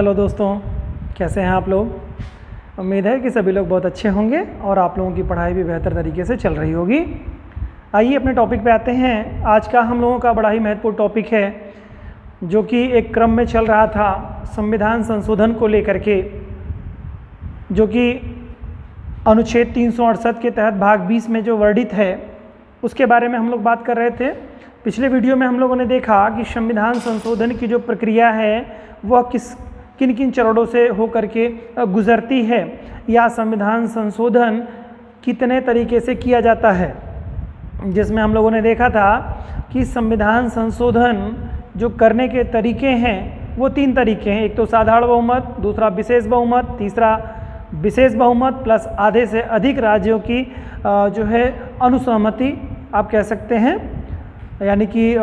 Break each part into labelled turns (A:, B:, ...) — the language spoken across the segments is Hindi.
A: हेलो दोस्तों, कैसे हैं आप लोग। उम्मीद है कि सभी लोग बहुत अच्छे होंगे और आप लोगों की पढ़ाई भी बेहतर तरीके से चल रही होगी। आइए अपने टॉपिक पे आते हैं। आज का हम लोगों का बड़ा ही महत्वपूर्ण टॉपिक है जो कि एक क्रम में चल रहा था संविधान संशोधन को लेकर के, जो कि अनुच्छेद 368 के तहत भाग 20 में जो वर्णित है उसके बारे में हम लोग बात कर रहे थे। पिछले वीडियो में हम लोगों ने देखा कि संविधान संशोधन की जो प्रक्रिया है वह किन किन चरणों से होकर के गुजरती है, या संविधान संशोधन कितने तरीके से किया जाता है। जिसमें हम लोगों ने देखा था कि संविधान संशोधन जो करने के तरीके हैं वो 3 तरीके हैं। एक तो साधारण बहुमत, दूसरा विशेष बहुमत, तीसरा विशेष बहुमत प्लस आधे से अधिक राज्यों की जो है अनुसहमति आप कह सकते हैं, यानी कि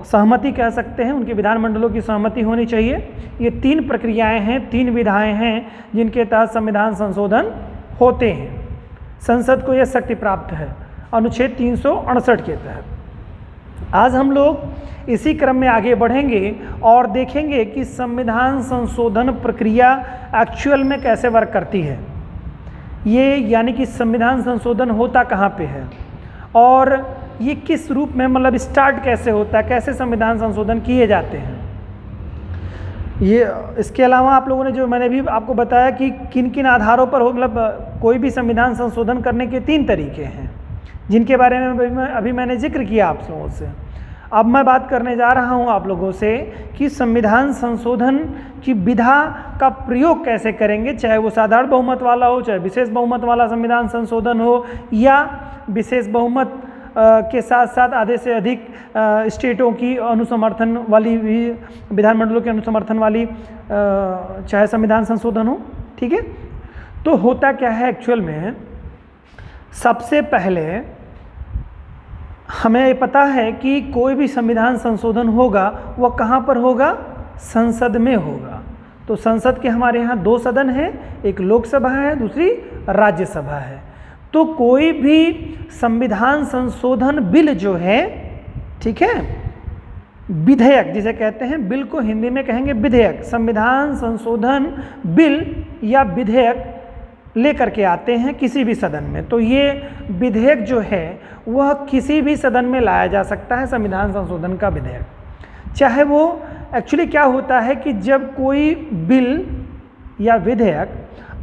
A: सहमति कह सकते हैं, उनके विधानमंडलों की सहमति होनी चाहिए। ये 3 प्रक्रियाएं हैं, 3 विधाएं हैं जिनके तहत संविधान संशोधन होते हैं। संसद को यह शक्ति प्राप्त है अनुच्छेद 368 के तहत। आज हम लोग इसी क्रम में आगे बढ़ेंगे और देखेंगे कि संविधान संशोधन प्रक्रिया एक्चुअल में कैसे वर्क करती है, ये यानी कि संविधान संशोधन होता कहाँ पे है और ये किस रूप में, मतलब स्टार्ट कैसे होता है, कैसे संविधान संशोधन किए जाते हैं। ये इसके अलावा आप लोगों ने जो मैंने भी आपको बताया कि किन किन आधारों पर हो, मतलब कोई भी संविधान संशोधन करने के 3 तरीके हैं जिनके बारे में अभी मैंने जिक्र किया आप लोगों से। अब मैं बात करने जा रहा हूं आप लोगों से कि संविधान संशोधन की विधा का प्रयोग कैसे करेंगे, चाहे वो साधारण बहुमत वाला हो, चाहे विशेष बहुमत वाला संविधान संशोधन हो, या विशेष बहुमत के साथ साथ आधे से अधिक स्टेटों की अनुसमर्थन वाली भी, विधानमंडलों के अनुसमर्थन वाली चाहे संविधान संशोधन हो। ठीक है, तो होता क्या है एक्चुअल में। सबसे पहले हमें पता है कि कोई भी संविधान संशोधन होगा वह कहाँ पर होगा, संसद में होगा। तो संसद के हमारे यहाँ 2 सदन हैं, एक लोकसभा है, दूसरी राज्यसभा है। तो कोई भी संविधान संशोधन बिल जो है, ठीक है, विधेयक जिसे कहते हैं, बिल को हिंदी में कहेंगे विधेयक, संविधान संशोधन बिल या विधेयक लेकर के आते हैं किसी भी सदन में। तो ये विधेयक जो है वह किसी भी सदन में लाया जा सकता है, संविधान संशोधन का विधेयक। चाहे वो एक्चुअली क्या होता है कि जब कोई बिल या विधेयक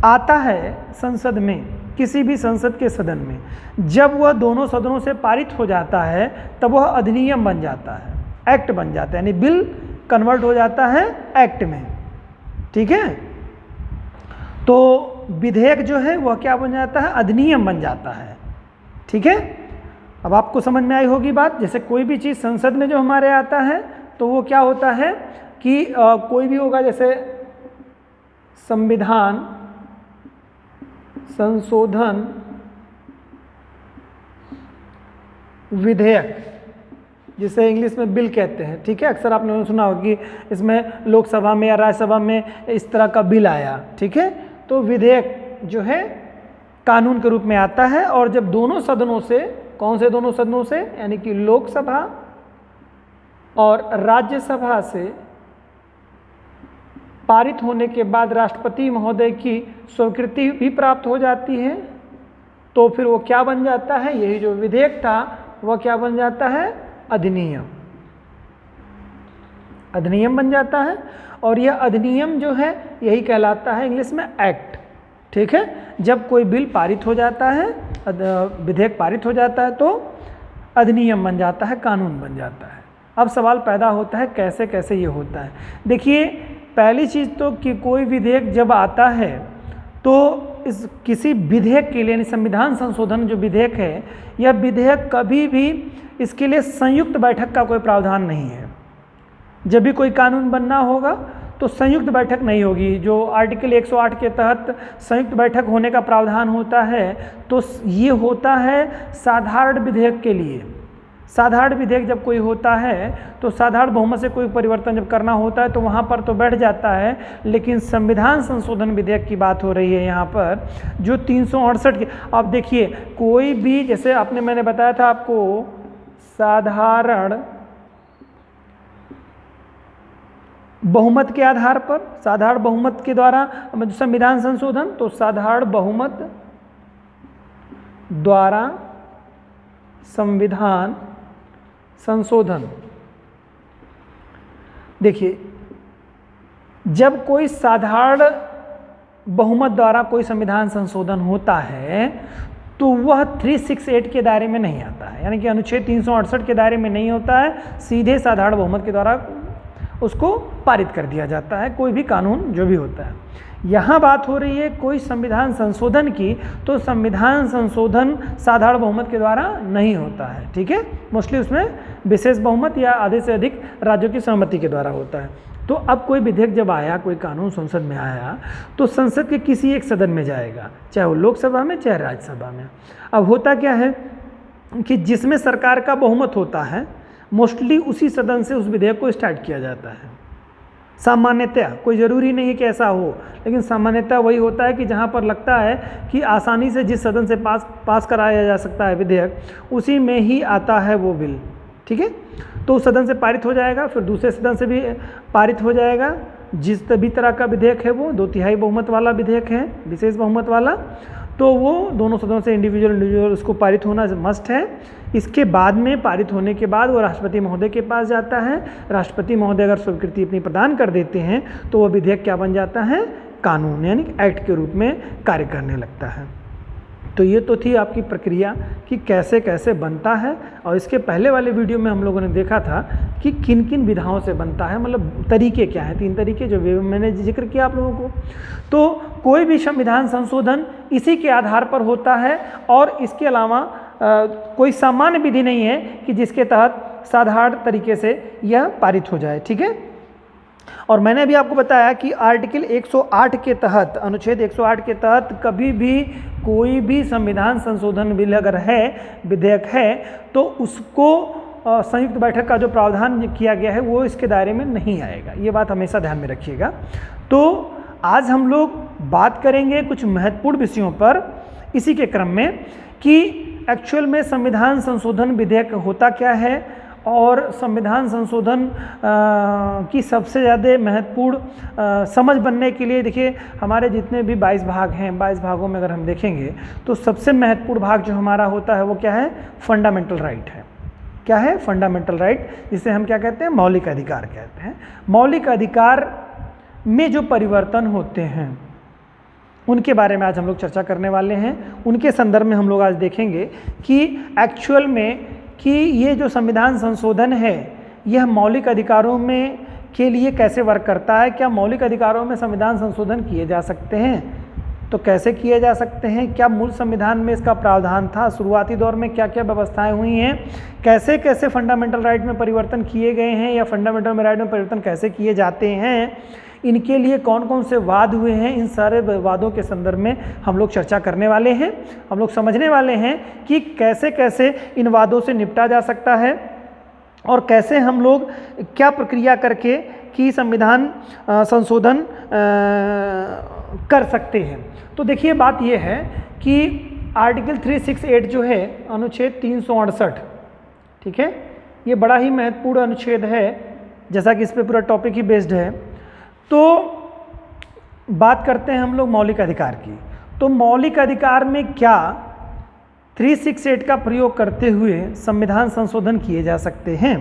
A: आता है संसद में, किसी भी संसद के सदन में, जब वह दोनों सदनों से पारित हो जाता है तब वह अधिनियम बन जाता है, एक्ट बन जाता है, यानी बिल कन्वर्ट हो जाता है एक्ट में। ठीक है, तो विधेयक जो है वह क्या बन जाता है, अधिनियम बन जाता है। ठीक है, अब आपको समझ में आई होगी बात। जैसे कोई भी चीज़ संसद में जो हमारे आता है तो वो क्या होता है कि कोई भी होगा, जैसे संविधान संशोधन विधेयक, जिसे इंग्लिश में बिल कहते हैं। ठीक है, अक्सर आपने सुना होगा कि इसमें लोकसभा में या राज्यसभा में इस तरह का बिल आया। ठीक है, तो विधेयक जो है कानून के रूप में आता है, और जब दोनों सदनों से, कौन से दोनों सदनों से, यानी कि लोकसभा और राज्यसभा से पारित होने के बाद राष्ट्रपति महोदय की स्वीकृति भी प्राप्त हो जाती है, तो फिर वो क्या बन जाता है, यही जो विधेयक था वह क्या बन जाता है, अधिनियम। अधिनियम बन जाता है, और यह अधिनियम जो है यही कहलाता है इंग्लिश में एक्ट। ठीक है, जब कोई बिल पारित हो जाता है, विधेयक पारित हो जाता है, तो अधिनियम बन जाता है, कानून बन जाता है। अब सवाल पैदा होता है कैसे कैसे ये होता है। देखिए, पहली चीज़ तो कि कोई विधेयक जब आता है तो इस किसी विधेयक के लिए, यानी संविधान संशोधन जो विधेयक है, यह विधेयक कभी भी, इसके लिए संयुक्त बैठक का कोई प्रावधान नहीं है। जब भी कोई कानून बनना होगा तो संयुक्त बैठक नहीं होगी। जो आर्टिकल 108 के तहत संयुक्त बैठक होने का प्रावधान होता है, तो ये होता है साधारण विधेयक के लिए। साधारण विधेयक जब कोई होता है तो साधारण बहुमत से कोई परिवर्तन जब करना होता है तो वहाँ पर तो बैठ जाता है, लेकिन संविधान संशोधन विधेयक की बात हो रही है यहाँ पर, जो 368 की। अब देखिए, कोई भी, जैसे आपने, मैंने बताया था आपको, साधारण बहुमत के आधार पर, साधारण बहुमत के द्वारा संविधान संशोधन, तो साधारण बहुमत द्वारा संविधान संशोधन। देखिए, जब कोई साधारण बहुमत द्वारा कोई संविधान संशोधन होता है तो वह 368 के दायरे में नहीं आता है, यानी कि अनुच्छेद 368 के दायरे में नहीं होता है, सीधे साधारण बहुमत के द्वारा उसको पारित कर दिया जाता है, कोई भी कानून जो भी होता है। यहाँ बात हो रही है कोई संविधान संशोधन की, तो संविधान संशोधन साधारण बहुमत के द्वारा नहीं होता है, ठीक है, मोस्टली उसमें विशेष बहुमत या आधे से अधिक राज्यों की सहमति के द्वारा होता है। तो अब कोई विधेयक जब आया, कोई कानून संसद में आया, तो संसद के किसी एक सदन में जाएगा, चाहे वो लोकसभा में चाहे राज्यसभा में। अब होता क्या है कि जिसमें सरकार का बहुमत होता है, मोस्टली उसी सदन से उस विधेयक को स्टार्ट किया जाता है। सामान्यतः, कोई ज़रूरी नहीं है कि ऐसा हो, लेकिन सामान्यतः वही होता है कि जहाँ पर लगता है कि आसानी से जिस सदन से पास कराया जा सकता है विधेयक, उसी में ही आता है वो बिल, ठीक है। तो उस सदन से पारित हो जाएगा, फिर दूसरे सदन से भी पारित हो जाएगा। जिस भी तरह का विधेयक है वो 2/3 बहुमत वाला विधेयक है, विशेष बहुमत वाला, तो वो दोनों सदनों से इंडिविजुअल उसको पारित होना मस्ट है। इसके बाद में, पारित होने के बाद वो राष्ट्रपति महोदय के पास जाता है। राष्ट्रपति महोदय अगर स्वीकृति अपनी प्रदान कर देते हैं तो वो विधेयक क्या बन जाता है, कानून, यानी एक्ट के रूप में कार्य करने लगता है। तो ये तो थी आपकी प्रक्रिया कि कैसे कैसे बनता है। और इसके पहले वाले वीडियो में हम लोगों ने देखा था कि किन किन विधाओं से बनता है, मतलब तरीके क्या हैं, 3 तरीके जो मैंने जिक्र किया आप लोगों को। तो कोई भी संविधान संशोधन इसी के आधार पर होता है, और इसके अलावा कोई सामान्य विधि नहीं है कि जिसके तहत साधारण तरीके से यह पारित हो जाए, ठीक है। और मैंने अभी आपको बताया कि आर्टिकल 108 के तहत, अनुच्छेद 108 के तहत कभी भी कोई भी संविधान संशोधन बिल अगर है, विधेयक है, तो उसको संयुक्त बैठक का जो प्रावधान किया गया है वो इसके दायरे में नहीं आएगा। ये बात हमेशा ध्यान में रखिएगा। तो आज हम लोग बात करेंगे कुछ महत्वपूर्ण विषयों पर इसी के क्रम में कि एक्चुअल में संविधान संशोधन विधेयक होता क्या है, और संविधान संशोधन की सबसे ज़्यादा महत्वपूर्ण समझ बनने के लिए, देखिए हमारे जितने भी 22 भाग हैं, 22 भागों में अगर हम देखेंगे तो सबसे महत्वपूर्ण भाग जो हमारा होता है वो क्या है, फंडामेंटल राइट है। क्या है, फंडामेंटल राइट, जिसे हम क्या कहते हैं, मौलिक अधिकार कहते हैं। मौलिक अधिकार में जो परिवर्तन होते हैं उनके बारे में आज हम लोग चर्चा करने वाले हैं। उनके संदर्भ में हम लोग आज देखेंगे कि एक्चुअल में कि ये जो संविधान संशोधन है यह मौलिक अधिकारों में के लिए कैसे वर्क करता है, क्या मौलिक अधिकारों में संविधान संशोधन किए जा सकते हैं, तो कैसे किए जा सकते हैं, क्या मूल संविधान में इसका प्रावधान था, शुरुआती दौर में क्या क्या व्यवस्थाएं हुई हैं, कैसे कैसे फंडामेंटल राइट में परिवर्तन किए गए हैं, या फंडामेंटल राइट में परिवर्तन कैसे किए जाते हैं, इनके लिए कौन कौन से वाद हुए हैं, इन सारे वादों के संदर्भ में हम लोग चर्चा करने वाले हैं। हम लोग समझने वाले हैं कि कैसे कैसे इन वादों से निपटा जा सकता है, और कैसे हम लोग क्या प्रक्रिया करके कि संविधान संशोधन कर सकते हैं। तो देखिए बात यह है कि आर्टिकल 368 जो है, अनुच्छेद 368, ठीक है, ये बड़ा ही महत्वपूर्ण अनुच्छेद है, जैसा कि इस पर पूरा टॉपिक ही बेस्ड है। तो बात करते हैं हम लोग मौलिक अधिकार की। तो मौलिक अधिकार में क्या 368 का प्रयोग करते हुए संविधान संशोधन किए जा सकते हैं,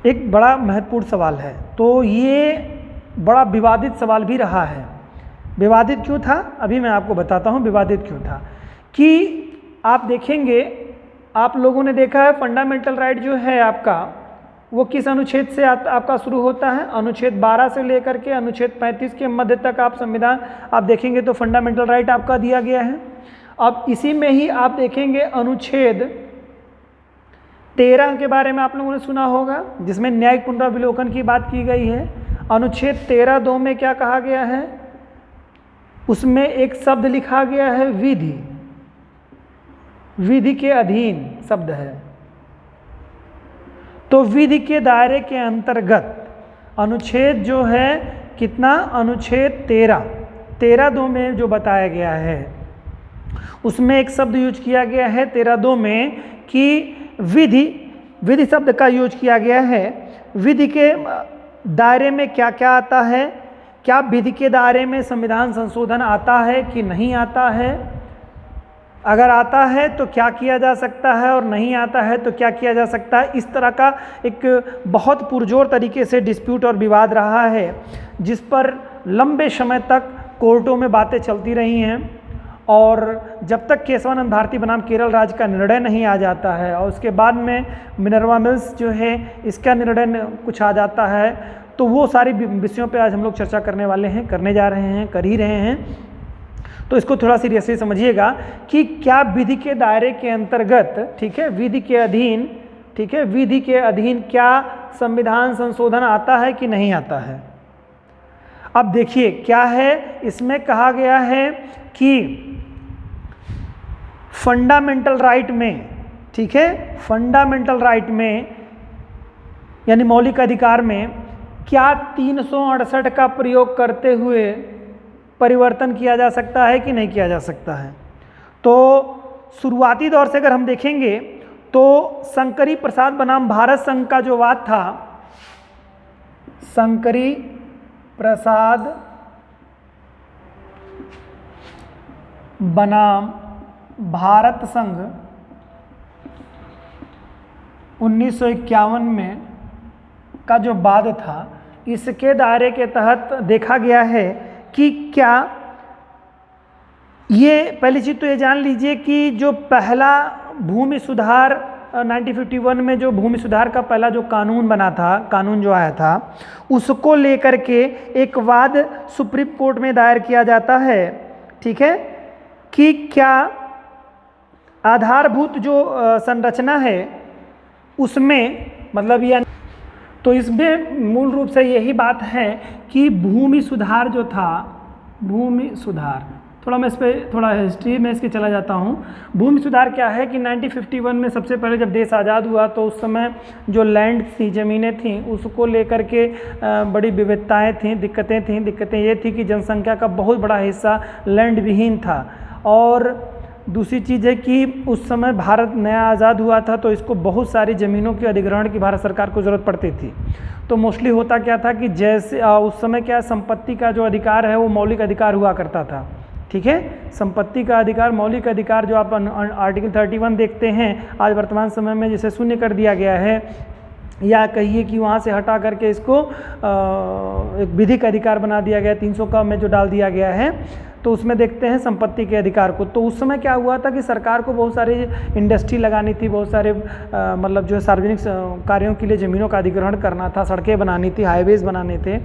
A: एक बड़ा महत्वपूर्ण सवाल है। तो ये बड़ा विवादित सवाल भी रहा है। विवादित क्यों था, अभी मैं आपको बताता हूँ विवादित क्यों था। कि आप देखेंगे, आप लोगों ने देखा है फंडामेंटल राइट जो है आपका, वो किस अनुच्छेद से आपका शुरू होता है, अनुच्छेद 12 से लेकर के अनुच्छेद 35 के मध्य तक आप संविधान आप देखेंगे तो फंडामेंटल राइट आपका दिया गया है। अब इसी में ही आप देखेंगे अनुच्छेद 13 के बारे में आप लोगों ने सुना होगा, जिसमें न्यायिक पुनरावलोकन की बात की गई है। अनुच्छेद 13(2) में क्या कहा गया है, उसमें एक शब्द लिखा गया है विधि, विधि के अधीन शब्द है। तो विधि के दायरे के अंतर्गत अनुच्छेद जो है कितना, अनुच्छेद 13(2) में जो बताया गया है उसमें एक शब्द यूज किया गया है 13(2) में कि विधि शब्द का यूज किया गया है विधि के दायरे में क्या क्या आता है, क्या विधि के दायरे में संविधान संशोधन आता है कि नहीं आता है, अगर आता है तो क्या किया जा सकता है और नहीं आता है तो क्या किया जा सकता है। इस तरह का एक बहुत पुरजोर तरीके से डिस्प्यूट और विवाद रहा है, जिस पर लंबे समय तक कोर्टों में बातें चलती रही हैं। और जब तक केशवानंद भारती बनाम केरल राज्य का निर्णय नहीं आ जाता है और उसके बाद में मिनर्वा मिल्स जो है इसका निर्णय कुछ आ जाता है, तो वो सारी विषयों पे आज हम लोग चर्चा करने वाले हैं, करने जा रहे हैं, कर ही रहे हैं। तो इसको थोड़ा सीरियसली समझिएगा कि क्या विधि के दायरे के अंतर्गत, ठीक है, विधि के अधीन, ठीक है, विधि के अधीन क्या संविधान संशोधन आता है कि नहीं आता है। अब देखिए क्या है, इसमें कहा गया है कि फंडामेंटल राइट में, ठीक है, फंडामेंटल राइट में यानी मौलिक अधिकार में क्या 368 का प्रयोग करते हुए परिवर्तन किया जा सकता है कि नहीं किया जा सकता है। तो शुरुआती दौर से अगर हम देखेंगे तो शंकरी प्रसाद बनाम भारत संघ का जो वाद था, शंकरी प्रसाद बनाम भारत संघ 1951 में का जो वाद था, इसके दायरे के तहत देखा गया है कि क्या ये, पहली चीज़ तो ये जान लीजिए कि जो पहला भूमि सुधार 1951 में जो भूमि सुधार का पहला जो कानून बना था, कानून जो आया था, उसको लेकर के एक वाद सुप्रीम कोर्ट में दायर किया जाता है, ठीक है, कि क्या आधारभूत जो संरचना है उसमें, मतलब यह, तो इसमें मूल रूप से यही बात है कि भूमि सुधार जो था, भूमि सुधार, थोड़ा मैं इस पर थोड़ा हिस्ट्री में इसके चला जाता हूँ। भूमि सुधार क्या है कि 1951 में सबसे पहले जब देश आज़ाद हुआ तो उस समय जो लैंड थी, ज़मीनें थीं, उसको लेकर के बड़ी विविधताएं थीं, दिक्कतें थीं। दिक्कतें ये थी कि जनसंख्या का बहुत बड़ा हिस्सा लैंड विहीन था, और दूसरी चीज़ है कि उस समय भारत नया आज़ाद हुआ था तो इसको बहुत सारी ज़मीनों के अधिग्रहण की भारत सरकार को ज़रूरत पड़ती थी। तो मोस्टली होता क्या था कि जैसे उस समय क्या संपत्ति का जो अधिकार है वो मौलिक अधिकार हुआ करता था, ठीक है, संपत्ति का अधिकार, मौलिक अधिकार जो आप आर्टिकल 31 देखते हैं, आज वर्तमान समय में जिसे शून्य कर दिया गया है, या कहिए कि वहाँ से हटा करके इसको एक विधिक अधिकार बना दिया गया, 300 का में जो डाल दिया गया है, तो उसमें देखते हैं संपत्ति के अधिकार को। तो उस समय क्या हुआ था कि सरकार को बहुत सारी इंडस्ट्री लगानी थी, बहुत सारे मतलब जो है सार्वजनिक कार्यों के लिए ज़मीनों का अधिग्रहण करना था, सड़कें बनानी थी, हाईवेज़ बनाने थे।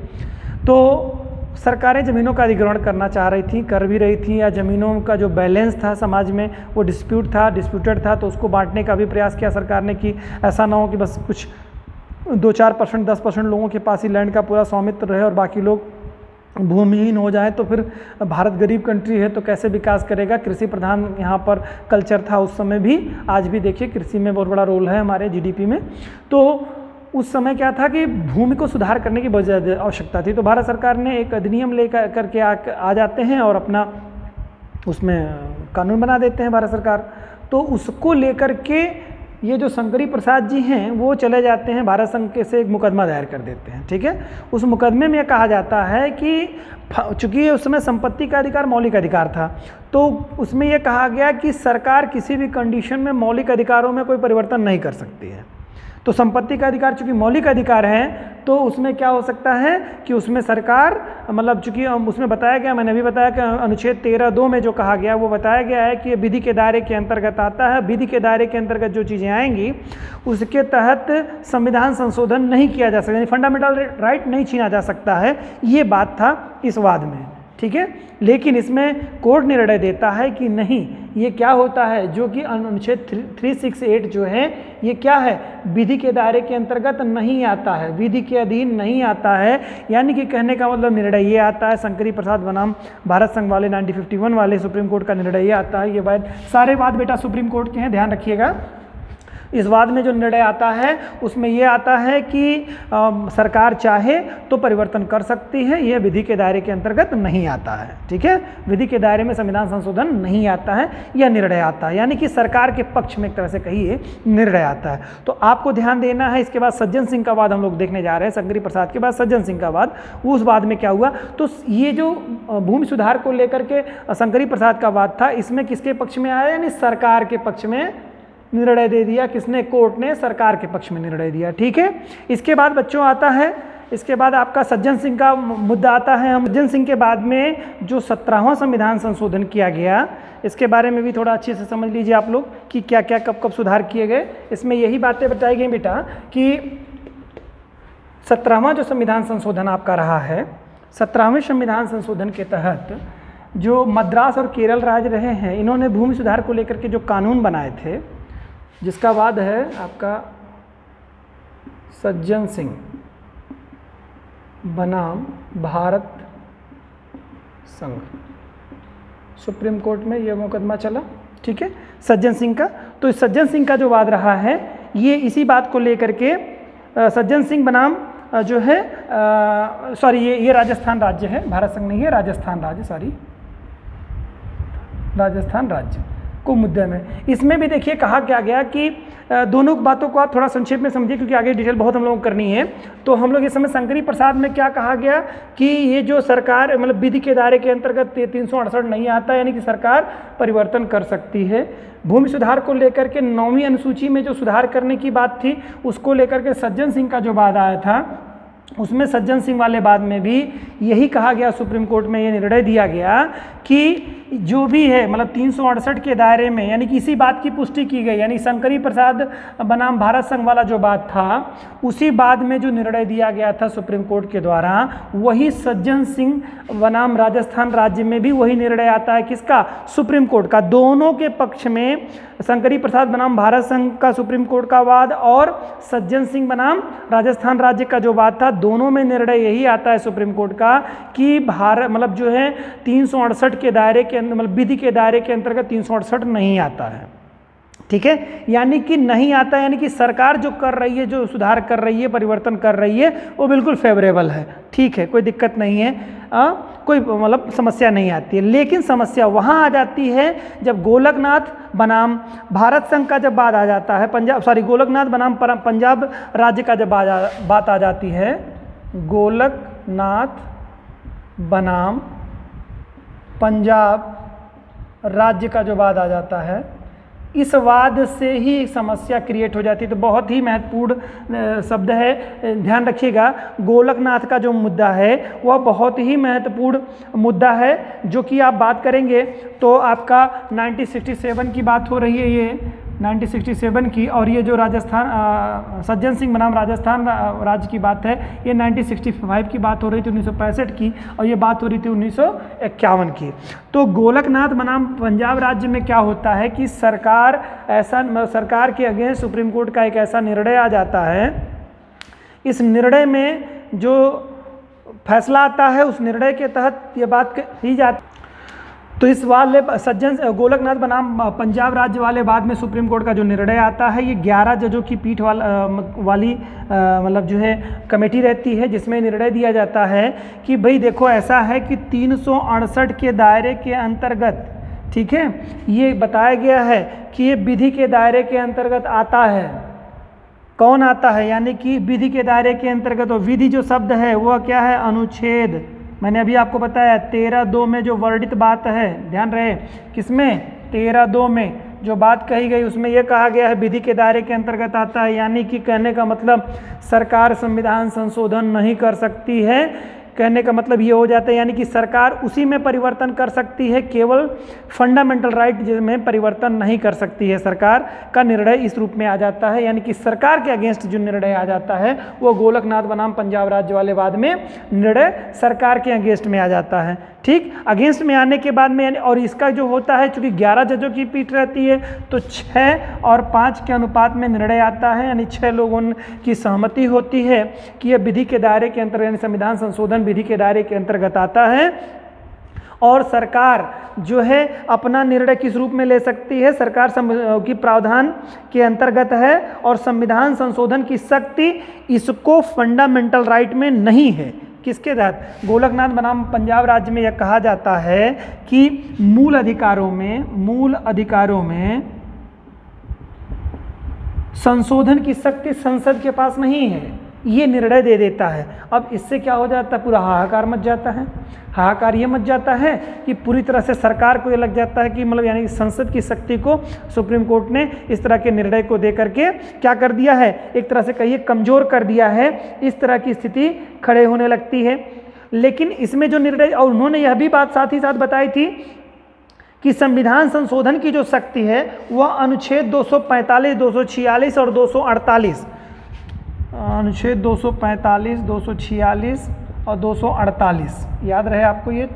A: तो सरकारें ज़मीनों का अधिग्रहण करना चाह रही थी, कर भी रही थी, या ज़मीनों का जो बैलेंस था समाज में वो डिस्प्यूटेड था, तो उसको बांटने का भी प्रयास किया सरकार ने कि ऐसा ना हो कि बस कुछ 2-4%, 10% लोगों के पास ही लैंड का पूरा स्वामित्व रहे और बाकी लोग भूमिहीन हो जाए, तो फिर भारत गरीब कंट्री है तो कैसे विकास करेगा। कृषि प्रधान यहाँ पर कल्चर था उस समय भी, आज भी देखिए कृषि में बहुत बड़ा रोल है हमारे जीडीपी में। तो उस समय क्या था कि भूमि को सुधार करने की बहुत ज़्यादा आवश्यकता थी, तो भारत सरकार ने एक अधिनियम लेकर करके आ जाते हैं और अपना उसमें कानून बना देते हैं भारत सरकार। तो उसको लेकर के ये जो शंकरी प्रसाद जी हैं वो चले जाते हैं भारत संघ के से एक मुकदमा दायर कर देते हैं, ठीक है। उस मुकदमे में कहा जाता है कि चूँकि उस समय संपत्ति का अधिकार मौलिक अधिकार था, तो उसमें यह कहा गया कि सरकार किसी भी कंडीशन में मौलिक अधिकारों में कोई परिवर्तन नहीं कर सकती है। तो संपत्ति का अधिकार चूँकि मौलिक अधिकार है तो उसमें क्या हो सकता है कि उसमें सरकार, मतलब चूँकि उसमें बताया गया, मैंने अभी बताया कि अनुच्छेद 13(2) में जो कहा गया वो बताया गया है कि ये विधि के दायरे के अंतर्गत आता है। विधि के दायरे के अंतर्गत जो चीज़ें आएंगी उसके तहत संविधान संशोधन नहीं किया जा सकता, यानी फंडामेंटल राइट नहीं छीना जा सकता है, ये बात था इस वाद में, ठीक है। लेकिन इसमें कोर्ट निर्णय देता है कि नहीं, ये क्या होता है, जो कि अनुच्छेद 368 जो है ये क्या है, विधि के दायरे के अंतर्गत नहीं आता है, विधि के अधीन नहीं आता है। यानी कि कहने का मतलब निर्णय ये आता है, शंकरी प्रसाद बनाम भारत संघ वाले 1951 वाले सुप्रीम कोर्ट का निर्णय ये आता है। ये बात, सारे बात बेटा सुप्रीम कोर्ट के हैं, ध्यान रखिएगा। इस वाद में जो निर्णय आता है उसमें ये आता है कि सरकार चाहे तो परिवर्तन कर सकती है, यह विधि के दायरे के अंतर्गत नहीं आता है। ठीक है, विधि के दायरे में संविधान संशोधन नहीं आता है, यह निर्णय आता है, यानी कि सरकार के पक्ष में एक तरह से कहिए निर्णय आता है। तो आपको ध्यान देना है। इसके बाद सज्जन सिंह का वाद हम लोग देखने जा रहे हैं, शंकरी प्रसाद के बाद सज्जन सिंह का वाद। उस वाद में क्या हुआ, तो ये जो भूमि सुधार को लेकर के शंकरी प्रसाद का वाद था, इसमें किसके पक्ष में आया, यानी सरकार के पक्ष में निर्णय दे दिया। किसने, कोर्ट ने सरकार के पक्ष में निर्णय दिया। ठीक है, इसके बाद बच्चों आता है, इसके बाद आपका सज्जन सिंह का मुद्दा आता है। हम सज्जन सिंह के बाद में जो 17वां संविधान संशोधन किया गया, इसके बारे में भी थोड़ा अच्छे से समझ लीजिए आप लोग कि क्या क्या कब कब सुधार किए गए। इसमें यही बातें बताई गई बेटा कि 17वां जो संविधान संशोधन आपका रहा है, 17वें संविधान संशोधन के तहत जो मद्रास और केरल राज्य रहे हैं, इन्होंने भूमि सुधार को लेकर के जो कानून बनाए थे, जिसका वाद है आपका सज्जन सिंह बनाम भारत संघ, सुप्रीम कोर्ट में यह मुकदमा चला। ठीक है, सज्जन सिंह का। तो इस सज्जन सिंह का जो वाद रहा है, ये इसी बात को लेकर के सज्जन सिंह बनाम जो है सॉरी ये राजस्थान राज्य है, भारत संघ नहीं है, राजस्थान राज्य, सॉरी राजस्थान राज्य को मुद्दे में। इसमें भी देखिए कहा क्या गया कि दोनों बातों को आप थोड़ा संक्षेप में समझिए, क्योंकि आगे डिटेल बहुत हम लोगों को करनी है। तो हम लोग इस समय शंकरी प्रसाद में क्या कहा गया कि ये जो सरकार मतलब विधि के दायरे के अंतर्गत 368 नहीं आता, यानी कि सरकार परिवर्तन कर सकती है। भूमि सुधार को लेकर के 9वीं अनुसूची में जो सुधार करने की बात थी, उसको लेकर के सज्जन सिंह का जो वाद आया था, उसमें सज्जन सिंह वाले बाद में भी यही कहा गया, सुप्रीम कोर्ट में ये निर्णय दिया गया कि जो भी है मतलब 368 के दायरे में, यानी कि इसी बात की पुष्टि की गई, यानी शंकरी प्रसाद बनाम भारत संघ वाला जो बात था, उसी बात में जो निर्णय दिया गया था सुप्रीम कोर्ट के द्वारा, वही सज्जन सिंह बनाम राजस्थान राज्य में भी वही निर्णय आता है। किसका, सुप्रीम कोर्ट का। दोनों के पक्ष में शंकरी प्रसाद बनाम भारत संघ का सुप्रीम कोर्ट का वाद और सज्जन सिंह बनाम राजस्थान राज्य का जो वाद था, दोनों में निर्णय यही आता है सुप्रीम कोर्ट का कि भारत मतलब जो है 368 के दायरे के मतलब विधि के दायरे के अंतर्गत 368 नहीं आता है। ठीक है, यानी कि नहीं आता, यानी कि सरकार जो कर रही है, जो सुधार कर रही है, परिवर्तन कर रही है, वो बिल्कुल फेवरेबल है। ठीक है, कोई दिक्कत नहीं है, कोई मतलब समस्या नहीं आती है। लेकिन समस्या वहाँ आ जाती है जब गोलकनाथ बनाम भारत संघ का जब बात आ जाता है, गोलकनाथ बनाम पंजाब राज्य का जब बात आ जाती है, गोलकनाथ बनाम पंजाब राज्य का जो वाद आ जाता है, इस वाद से ही समस्या क्रिएट हो जाती है। तो बहुत ही महत्वपूर्ण शब्द है, ध्यान रखिएगा। गोलकनाथ का जो मुद्दा है वह बहुत ही महत्वपूर्ण मुद्दा है, जो कि आप बात करेंगे तो आपका 1967 की बात हो रही है, ये 1967 की, और ये जो राजस्थान सज्जन सिंह बनाम राजस्थान राज्य की बात है, ये 1965 की बात हो रही थी, 1965 की, और ये बात हो रही थी 1951 की। तो गोलकनाथ बनाम पंजाब राज्य में क्या होता है कि सरकार के अगेंस्ट सुप्रीम कोर्ट का एक ऐसा निर्णय आ जाता है, इस निर्णय में जो फैसला आता है, उस निर्णय के तहत ये बात कही जाती। तो इस वाले गोलकनाथ बनाम पंजाब राज्य वाले बाद में सुप्रीम कोर्ट का जो निर्णय आता है, ये 11 जजों की पीठ वाली मतलब जो है कमेटी रहती है, जिसमें निर्णय दिया जाता है कि भाई देखो ऐसा है कि 368 के दायरे के अंतर्गत, ठीक है, ये बताया गया है कि ये विधि के दायरे के अंतर्गत आता है। कौन आता है, यानी कि विधि के दायरे के अंतर्गत। और विधि जो शब्द है वह क्या है, अनुच्छेद, मैंने अभी आपको बताया 13(2) में जो वर्णित बात है, ध्यान रहे, किसमें, 13(2) में जो बात कही गई, उसमें यह कहा गया है विधि के दायरे के अंतर्गत आता है। यानी कि कहने का मतलब सरकार संविधान संशोधन नहीं कर सकती है, कहने का मतलब ये हो जाता है, यानी कि सरकार उसी में परिवर्तन कर सकती है, केवल फंडामेंटल राइट में परिवर्तन नहीं कर सकती है। सरकार का निर्णय इस रूप में आ जाता है, यानी कि सरकार के अगेंस्ट जो निर्णय आ जाता है वो गोलकनाथ बनाम पंजाब राज्य वाले बाद में निर्णय सरकार के अगेंस्ट में आ जाता है। ठीक, अगेंस्ट में आने के बाद में, और इसका जो होता है, चूंकि 11 जजों की पीठ रहती है, तो 6 और 5 के अनुपात में निर्णय आता है, यानी 6 लोगों की सहमति होती है कि यह विधि के दायरे के अंतर्गत, यानी संविधान संशोधन विधि के दायरे के अंतर्गत आता है। और सरकार जो है अपना निर्णय किस रूप में ले सकती है, सरकार की प्रावधान के अंतर्गत है और संविधान संशोधन की शक्ति इसको फंडामेंटल राइट में नहीं है। किसके तहत? गोलकनाथ बनाम पंजाब राज्य में यह कहा जाता है कि मूल अधिकारों में संशोधन की शक्ति संसद के पास नहीं है, ये निर्णय दे देता है। अब इससे क्या हो जाता है, पूरा हाहाकार मच जाता है। हाहाकार ये मच जाता है कि पूरी तरह से सरकार को ये लग जाता है कि मतलब यानी कि संसद की शक्ति को सुप्रीम कोर्ट ने इस तरह के निर्णय को दे करके क्या कर दिया है, एक तरह से कहिए कमज़ोर कर दिया है। इस तरह की स्थिति खड़े होने लगती है। लेकिन इसमें जो निर्णय, और उन्होंने यह भी बात साथ ही साथ बताई थी कि संविधान संशोधन की जो शक्ति है वह अनुच्छेद 245, 246 और 248, अनुच्छेद 245, 246 और 248 याद रहे आपको। ये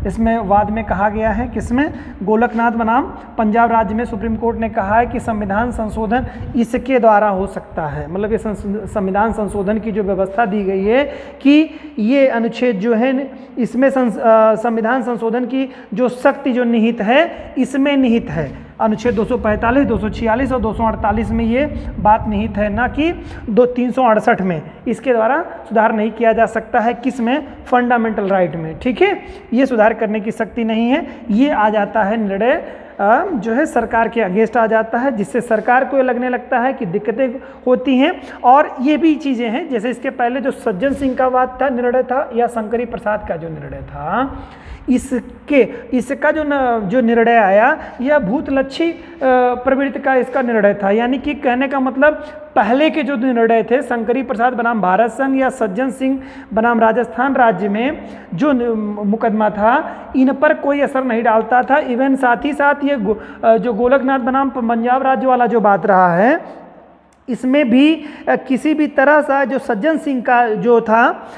A: इसमें वाद में कहा गया है, किसमें? गोलकनाथ बनाम पंजाब राज्य में सुप्रीम कोर्ट ने कहा है कि संविधान संशोधन इसके द्वारा हो सकता है। मतलब ये संविधान संशोधन की जो व्यवस्था दी गई है कि ये अनुच्छेद जो है इसमें संविधान संशोधन की जो शक्ति जो निहित है इसमें निहित है। अनुच्छेद 245, 246 और 248 में ये बात निहित है, ना कि 368 में। इसके द्वारा सुधार नहीं किया जा सकता है, किस में? फंडामेंटल राइट में। ठीक है, ये सुधार करने की शक्ति नहीं है। ये आ जाता है निर्णय जो है सरकार के अगेंस्ट आ जाता है, जिससे सरकार को ये लगने लगता है कि दिक्कतें होती हैं। और ये भी चीज़ें हैं, जैसे इसके पहले जो सज्जन सिंह का बात था, निर्णय था, या शंकरी प्रसाद का जो निर्णय था, इसका जो निर्णय आया यह भूतलक्षी प्रवृत्ति का इसका निर्णय था। यानी कि कहने का मतलब पहले के जो निर्णय थे, शंकरी प्रसाद बनाम भारत संघ या सज्जन सिंह बनाम राजस्थान राज्य में जो मुकदमा था, इन पर कोई असर नहीं डालता था। इवन साथ ही साथ ये जो गोलकनाथ बनाम पंजाब राज्य वाला जो बात रहा है, इसमें भी किसी भी तरह सा जो सज्जन सिंह का जो था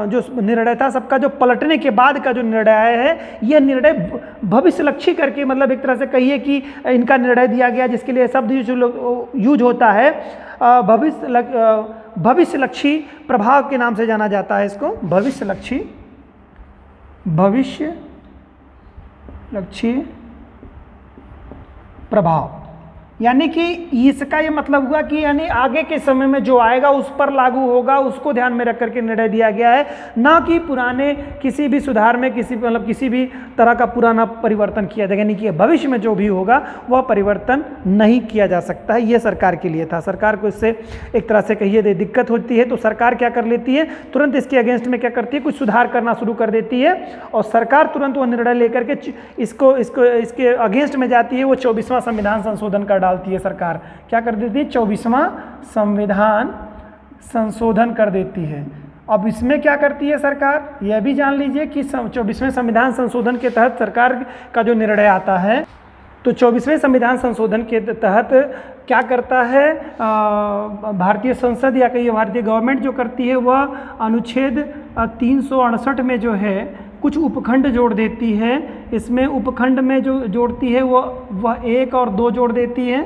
A: जो निर्णय था, सबका जो पलटने के बाद का जो निर्णय आया है, यह निर्णय भविष्यलक्षी करके, मतलब एक तरह से कहिए कि इनका निर्णय दिया गया, जिसके लिए शब्द यूज होता है भविष्यलक्षी प्रभाव के नाम से जाना जाता है इसको, भविष्यलक्षी प्रभाव। यानी कि इसका ये मतलब हुआ कि यानी आगे के समय में जो आएगा उस पर लागू होगा, उसको ध्यान में रख करके निर्णय दिया गया है, ना कि पुराने किसी भी सुधार में किसी भी तरह का पुराना परिवर्तन किया जाएगा। यानी कि भविष्य में जो भी होगा वह परिवर्तन नहीं किया जा सकता है। ये सरकार के लिए था। सरकार को इससे एक तरह से कहिए दिक्कत होती है, तो सरकार क्या कर लेती है, तुरंत इसके अगेंस्ट में क्या करती है, कुछ सुधार करना शुरू कर देती है, और सरकार तुरंत वो निर्णय लेकर के इसके अगेंस्ट में जाती है। वो 24वां संविधान संशोधन कर डालती है सरकार। क्या कर देती है? 24वां संविधान संशोधन कर देती है। अब इसमें क्या करती है सरकार, यह भी जान लीजिए कि 24वें संविधान संशोधन के तहत सरकार का जो निर्णय आता है, तो 24वें संविधान संशोधन के तहत क्या करता है भारतीय संसद या कहिए भारतीय गवर्नमेंट जो करती है, वह अनुच्छेद 368 में जो है कुछ उपखंड जोड़ देती है। इसमें उपखंड में जो जोड़ती है वह 1 और 2 जोड़ देती है।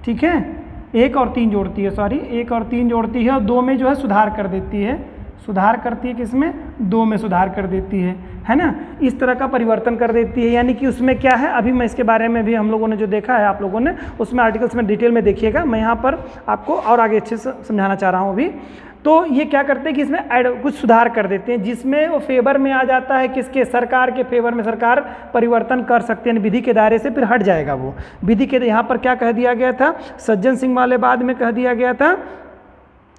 A: ठीक है, 1 और 3 जोड़ती है, 1 और 3 जोड़ती है, और 2 में जो है सुधार कर देती है। सुधार करती है किसमें? 2 में सुधार कर देती है ना। इस तरह का परिवर्तन कर देती है। यानी कि उसमें क्या है, अभी मैं इसके बारे में भी हम लोगों ने जो देखा है, आप लोगों ने उसमें आर्टिकल्स में डिटेल में देखिएगा, मैं यहाँ पर आपको और आगे अच्छे से समझाना चाह रहा हूँ अभी। तो ये क्या करते हैं कि इसमें कुछ सुधार कर देते हैं, जिसमें वो फेवर में आ जाता है, किसके? सरकार के फेवर में सरकार परिवर्तन कर सकते हैं, विधि के दायरे से फिर हट जाएगा वो विधि के। यहाँ पर क्या कह दिया गया था, सज्जन सिंह वाले बाद में कह दिया गया था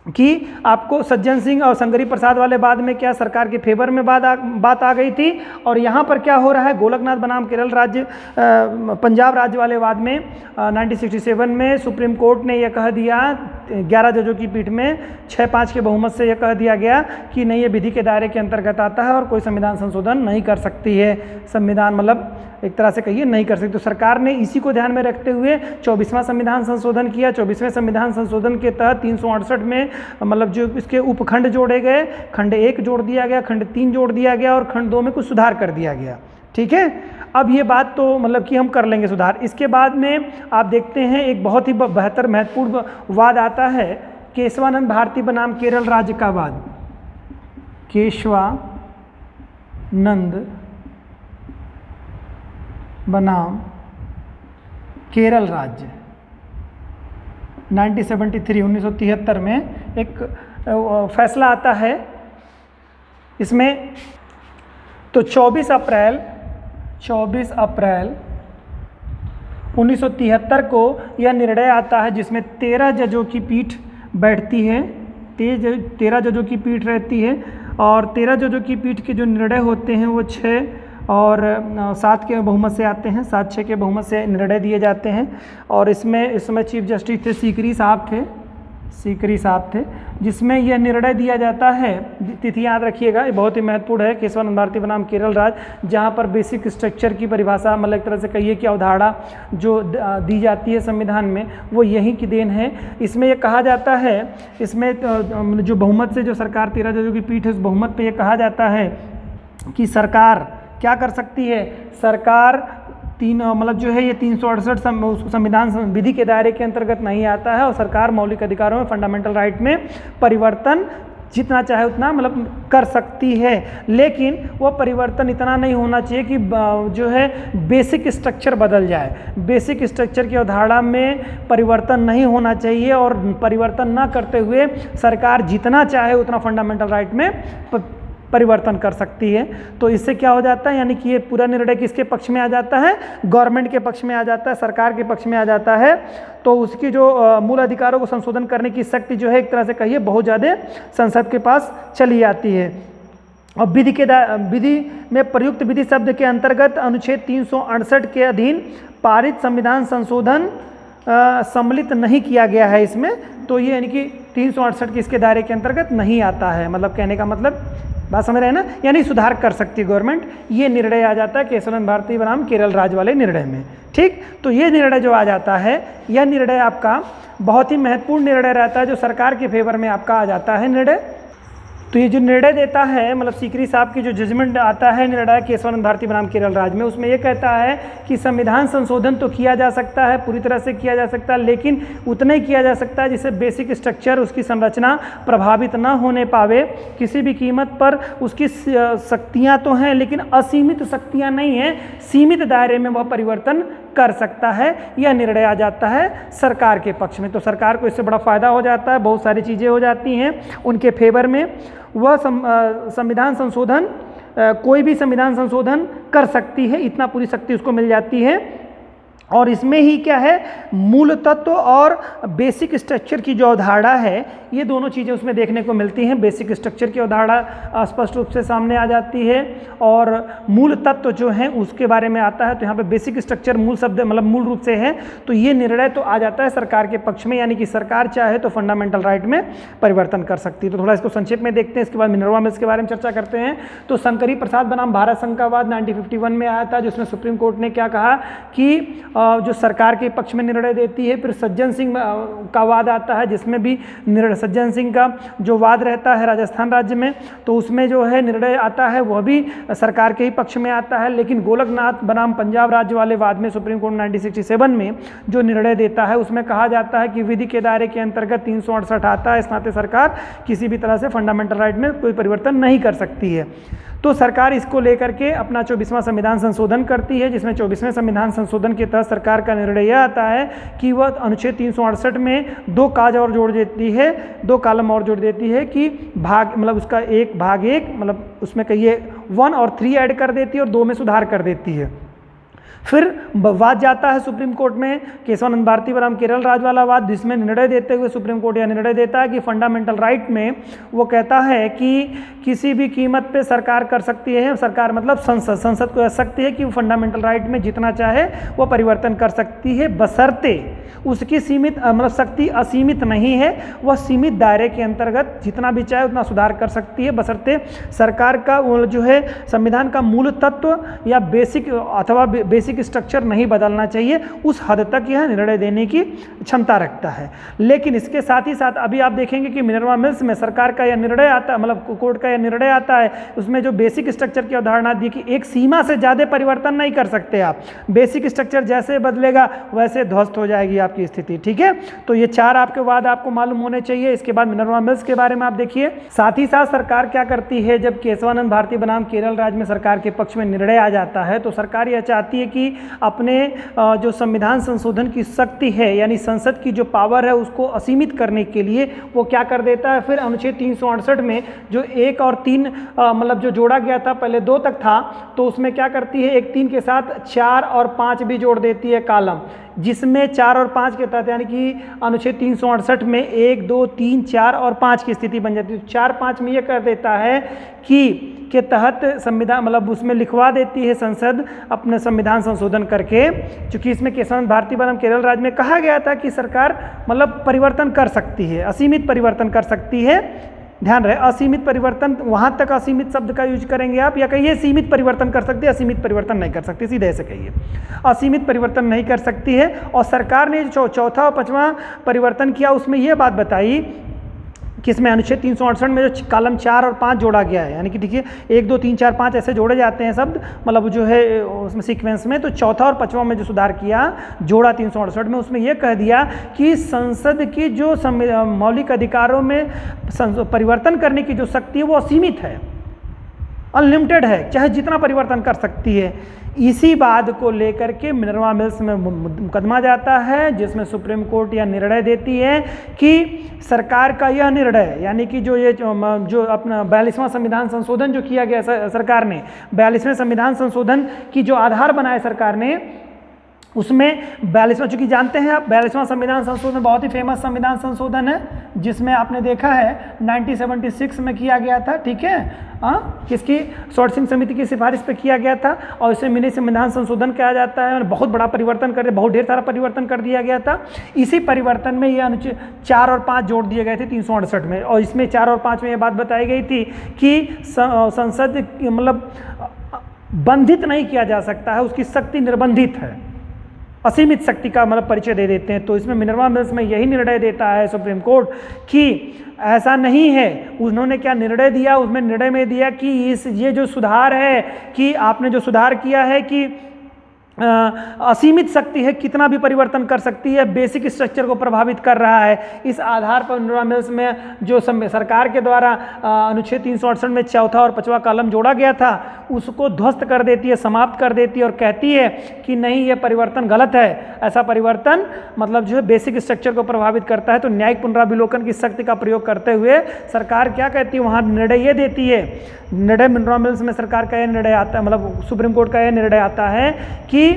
A: कि आपको सज्जन सिंह और शंकरी प्रसाद वाले बाद में क्या सरकार के फेवर में बात आ गई थी। और यहाँ पर क्या हो रहा है, गोलकनाथ बनाम केरल राज्य पंजाब राज्य वाले बाद में 1967 में सुप्रीम कोर्ट ने यह कह दिया, 11 जजों की पीठ में 6-5 के बहुमत से यह कह दिया गया कि नहीं, ये विधि के दायरे के अंतर्गत आता है और कोई संविधान संशोधन नहीं कर सकती है। संविधान मतलब एक तरह से कहिए नहीं कर सकती। तो सरकार ने इसी को ध्यान में रखते हुए 24वां संविधान संशोधन किया। 24वें संविधान संशोधन के तहत 368 में मतलब जो इसके उपखंड जोड़े गए, खंड 1 जोड़ दिया गया, खंड 3 जोड़ दिया गया, और खंड 2 में कुछ सुधार कर दिया गया। ठीक है, अब ये बात तो मतलब कि हम कर लेंगे सुधार। इसके बाद में आप देखते हैं एक बहुत ही बेहतर महत्वपूर्ण वाद आता है, केशवानंद भारती बनाम केरल राज्य का वाद। केशवानंद बनाम केरल राज्य 1973 में एक फैसला आता है इसमें। तो 24 अप्रैल 1973 को यह निर्णय आता है जिसमें 13 जजों की पीठ बैठती है, 13 जजों की पीठ रहती है और 13 जजों की पीठ के जो निर्णय होते हैं वो 6 और 7 के बहुमत से आते हैं, 7-6 के बहुमत से निर्णय दिए जाते हैं। और इसमें चीफ जस्टिस थे सीकरी साहब थे, जिसमें यह निर्णय दिया जाता है। तिथि याद रखिएगा, ये बहुत ही महत्वपूर्ण है। केशवानंद भारती बनाम केरल राज्य, जहाँ पर बेसिक स्ट्रक्चर की परिभाषा मतलब एक तरह से कहिए कि अवधारणा जो दी जाती है संविधान में वो यही की देन है। इसमें यह कहा जाता है, इसमें जो बहुमत से जो सरकार 13 जजों की पीठ है उस बहुमत पे ये कहा जाता है कि सरकार क्या कर सकती है। सरकार मतलब जो है ये 368 संविधान विधि के दायरे के अंतर्गत नहीं आता है और सरकार मौलिक अधिकारों में फंडामेंटल राइट में परिवर्तन जितना चाहे उतना मतलब कर सकती है, लेकिन वो परिवर्तन इतना नहीं होना चाहिए कि जो है बेसिक स्ट्रक्चर बदल जाए। बेसिक स्ट्रक्चर की अवधारणा में परिवर्तन नहीं होना चाहिए और परिवर्तन न करते हुए सरकार जितना चाहे उतना फंडामेंटल राइट में परिवर्तन कर सकती है। तो इससे क्या हो जाता है, यानी कि ये पूरा निर्णय किसके पक्ष में आ जाता है, गवर्नमेंट के पक्ष में आ जाता है, सरकार के पक्ष में आ जाता है। तो उसकी जो मूल अधिकारों को संशोधन करने की शक्ति जो है एक तरह से कहिए बहुत ज़्यादा संसद के पास चली जाती है। और विधि में प्रयुक्त विधि शब्द के अंतर्गत अनुच्छेद 368 के अधीन पारित संविधान संशोधन सम्मिलित नहीं किया गया है इसमें। तो ये यानी कि 368 के इसके दायरे के अंतर्गत नहीं आता है। मतलब कहने का मतलब बात समझ रहे हैं ना, यानी सुधार कर सकती है गवर्नमेंट। ये निर्णय आ जाता है केशवानंद भारती बनाम केरल राज्य वाले निर्णय में। ठीक, तो ये निर्णय जो आ जाता है, यह निर्णय आपका बहुत ही महत्वपूर्ण निर्णय रहता है जो सरकार के फेवर में आपका आ जाता है निर्णय। तो ये जो निर्णय देता है मतलब सीकरी साहब की जो जजमेंट आता है निर्णय केशवानंद भारती बनाम केरल राज्य में, उसमें ये कहता है कि संविधान संशोधन तो किया जा सकता है, पूरी तरह से किया जा सकता है, लेकिन उतना ही किया जा सकता है जिससे बेसिक स्ट्रक्चर उसकी संरचना प्रभावित ना होने पावे। किसी भी कीमत पर उसकी शक्तियाँ तो हैं लेकिन असीमित शक्तियाँ नहीं हैं, सीमित दायरे में वह परिवर्तन कर सकता है। यह निर्णय आ जाता है सरकार के पक्ष में। तो सरकार को इससे बड़ा फायदा हो जाता है, बहुत सारी चीज़ें हो जाती हैं उनके फेवर में। वह संविधान संशोधन कोई भी संविधान संशोधन कर सकती है, इतना पूरी शक्ति उसको मिल जाती है। और इसमें ही क्या है, मूल तत्व और बेसिक स्ट्रक्चर की जो अवधारणा है ये दोनों चीज़ें उसमें देखने को मिलती हैं। बेसिक स्ट्रक्चर की अवधारणा स्पष्ट रूप से सामने आ जाती है और मूल तत्व जो हैं उसके बारे में आता है। तो यहाँ पे बेसिक स्ट्रक्चर मूल शब्द मतलब मूल रूप से है। तो ये निर्णय तो आ जाता है सरकार के पक्ष में, यानी कि सरकार चाहे तो फंडामेंटल राइट में परिवर्तन कर सकती है। तो थोड़ा इसको संक्षेप में देखते हैं, इसके बाद मिनरवा मिल्स के बारे में चर्चा करते हैं। तो शंकरी प्रसाद बनाम भारत संघ का वाद 1951 में आया था, जिसमें सुप्रीम कोर्ट ने क्या कहा कि जो सरकार के पक्ष में निर्णय देती है। फिर सज्जन सिंह का वाद आता है जिसमें भी सज्जन सिंह का जो वाद रहता है राजस्थान राज्य में, तो उसमें जो है निर्णय आता है वह भी सरकार के ही पक्ष में आता है। लेकिन गोलकनाथ बनाम पंजाब राज्य वाले वाद में सुप्रीम कोर्ट 1967 में जो निर्णय देता है उसमें कहा जाता है कि विधि के दायरे के अंतर्गत 368 आता है, इस नाते सरकार किसी भी तरह से फंडामेंटल राइट में कोई परिवर्तन नहीं कर सकती है। तो सरकार इसको लेकर के अपना 24वां संविधान संशोधन करती है, जिसमें 24वें संविधान संशोधन के तहत सरकार का निर्णय यह आता है कि वह अनुच्छेद 368 में 2 काज और जोड़ देती है, 2 कॉलम और जोड़ देती है कि भाग मतलब उसका 1/1 मतलब उसमें कहिए 1 और 3 ऐड कर देती है और 2 में सुधार कर देती है। फिर वाद जाता है सुप्रीम कोर्ट में केशवानंद भारती बनाम केरल राज्य वाला वाद, जिसमें निर्णय देते हुए सुप्रीम कोर्ट यह निर्णय देता है कि फंडामेंटल राइट में वो कहता है कि किसी भी कीमत पे सरकार कर सकती है, सरकार मतलब संसद को सकती है कि वो फंडामेंटल राइट में जितना चाहे वो परिवर्तन कर सकती है, बशर्ते उसकी सीमित मतलब शक्ति असीमित नहीं है, वह सीमित दायरे के अंतर्गत जितना भी चाहे उतना सुधार कर सकती है, बशर्ते सरकार का जो है संविधान का मूल तत्व या बेसिक अथवा बेसिक स्ट्रक्चर नहीं बदलना चाहिए, उस हद तक यह निर्णय देने की क्षमता रखता है। लेकिन इसके साथ ही साथ अभी आप देखेंगे कि मिनरवा मिल्स में सरकार का यह निर्णय आता मतलब कोर्ट का यह निर्णय आता है, उसमें जो बेसिक स्ट्रक्चर की अवधारणा दी कि एक सीमा से ज़्यादा परिवर्तन नहीं कर सकते आप, बेसिक स्ट्रक्चर जैसे बदलेगा वैसे ध्वस्त हो जाएगी आपकी स्थिति। ठीक है, तो ये 4 आपके वाद आपको मालूम होने चाहिए। इसके बाद मिनर्वा मिल्स के बारे में आप देखिए। साथ ही साथ सरकार क्या करती है, जब केशवानंद भारती बनाम केरल राज्य में सरकार के पक्ष में निर्णय आ जाता है तो सरकार यह चाहती है कि अपने जो संविधान संशोधन की शक्ति है, यानी संसद की जो पावर है उसको असीमित करने के लिए वो क्या कर देता है, फिर अनुच्छेद 368 में जो 1 और 3 मतलब जो जोड़ा गया था, पहले 2 तक था, तो उसमें क्या करती है, 1 3 के साथ 4 और 5 भी जोड़ देती है कॉलम, जिसमें 4 और 5 के तहत यानी कि अनुच्छेद 368 में 1 2 3 4 और 5 की स्थिति बन जाती है। 4 5 में ये कर देता है कि के तहत संविधान मतलब उसमें लिखवा देती है संसद अपने संविधान संशोधन करके, चूंकि इसमें केशवानंद भारती बनाम केरल राज्य में कहा गया था कि सरकार मतलब परिवर्तन कर सकती है, असीमित परिवर्तन कर सकती है। ध्यान रहे, असीमित परिवर्तन, वहां तक असीमित शब्द का यूज करेंगे आप, या कहिए सीमित परिवर्तन कर सकती है, असीमित परिवर्तन नहीं कर सकती, सीधे ऐसे कहिए असीमित परिवर्तन नहीं कर सकती है। और सरकार ने जो चौथा और 5वां परिवर्तन किया उसमें यह बात बताई कि इसमें अनुच्छेद 368 में जो कॉलम 4 और 5 जोड़ा गया है, यानी कि देखिए 1 2 3 4 5 ऐसे जोड़े जाते हैं शब्द, मतलब जो है उसमें सीक्वेंस में, तो चौथा और 5वां में जो सुधार किया जोड़ा 368 में, उसमें यह कह दिया कि संसद की जो मौलिक अधिकारों में परिवर्तन करने की जो शक्ति है वो असीमित है, अनलिमिटेड है, चाहे जितना परिवर्तन कर सकती है। इसी बात को लेकर के मिनर्वा मिल्स में मुकदमा जाता है, जिसमें सुप्रीम कोर्ट यह निर्णय देती है कि सरकार का यह निर्णय, यानी कि जो अपना 42वां संविधान संशोधन जो किया गया सरकार ने, 42वें संविधान संशोधन की जो आधार बनाए सरकार ने, उसमें 42वां, चूंकि जानते हैं आप 42वां संविधान संशोधन बहुत ही फेमस संविधान संशोधन है, जिसमें आपने देखा है 1976 में किया गया था। ठीक है, किसकी, शॉर्ट सिंह समिति की सिफारिश पे किया गया था, और इसे मिनी संविधान संशोधन कहा जाता है। बहुत बड़ा परिवर्तन कर, बहुत ढेर सारा परिवर्तन कर दिया गया था। इसी परिवर्तन में ये अनुच्छेद 4 और 5 जोड़ दिए गए थे 368 में, और इसमें 4 और 5 में ये बात बताई गई थी कि संसद मतलब बंधित नहीं किया जा सकता है, उसकी शक्ति निर्बंधित है, असीमित शक्ति का मतलब परिचय दे देते हैं। तो इसमें मिनर्वा मिल्स में यही निर्णय देता है सुप्रीम कोर्ट कि ऐसा नहीं है। उन्होंने क्या निर्णय दिया, उसमें निर्णय में दिया कि ये जो सुधार है, कि आपने जो सुधार किया है कि असीमित शक्ति है, कितना भी परिवर्तन कर सकती है, बेसिक स्ट्रक्चर को प्रभावित कर रहा है। इस आधार पर मिनर्वा मिल्स में जो सरकार के द्वारा अनुच्छेद 368 में चौथा और 5वां कॉलम जोड़ा गया था उसको ध्वस्त कर देती है, समाप्त कर देती है, और कहती है कि नहीं, ये परिवर्तन गलत है, ऐसा परिवर्तन मतलब जो है बेसिक स्ट्रक्चर को प्रभावित करता है। तो न्यायिक पुनरावलोकन की शक्ति का प्रयोग करते हुए सरकार क्या कहती है, वहाँ निर्णय ये देती है, निर्णय मिनर्वा मिल्स में सरकार का यह निर्णय आता है, मतलब सुप्रीम कोर्ट का यह निर्णय आता है कि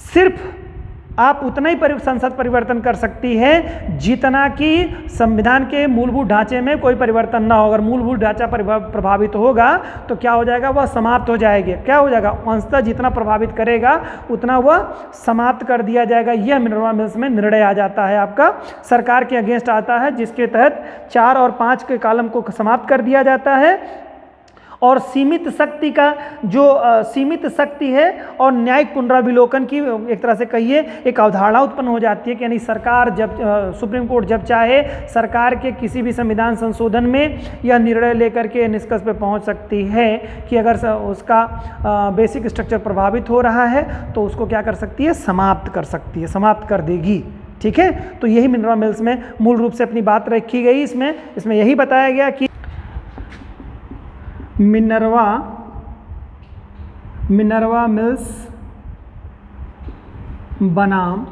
A: सिर्फ आप उतना ही संसद परिवर्तन कर सकती है जितना कि संविधान के मूलभूत ढांचे में कोई परिवर्तन ना हो। अगर मूलभूत ढांचा प्रभावित होगा तो क्या हो जाएगा, वह समाप्त हो जाएगी। क्या हो जाएगा, अंशतः जितना प्रभावित करेगा उतना वह समाप्त कर दिया जाएगा। यह मिनर्वा मिल्स में निर्णय आ जाता है, आपका सरकार के अगेंस्ट आता है, जिसके तहत 4 और 5 के कॉलम को समाप्त कर दिया जाता है, और सीमित शक्ति का जो सीमित शक्ति है और न्यायिक पुनरावलोकन की एक तरह से कहिए एक अवधारणा उत्पन्न हो जाती है कि यानी सरकार जब सुप्रीम कोर्ट जब चाहे सरकार के किसी भी संविधान संशोधन में यह निर्णय लेकर के निष्कर्ष पे पहुंच सकती है कि अगर उसका बेसिक स्ट्रक्चर प्रभावित हो रहा है तो उसको क्या कर सकती है, समाप्त कर सकती है, समाप्त कर देगी। ठीक है, तो यही मिनर्वा मिल्स में मूल रूप से अपनी बात रखी गई। इसमें यही बताया गया कि मिनर्वा मिल्स बनाम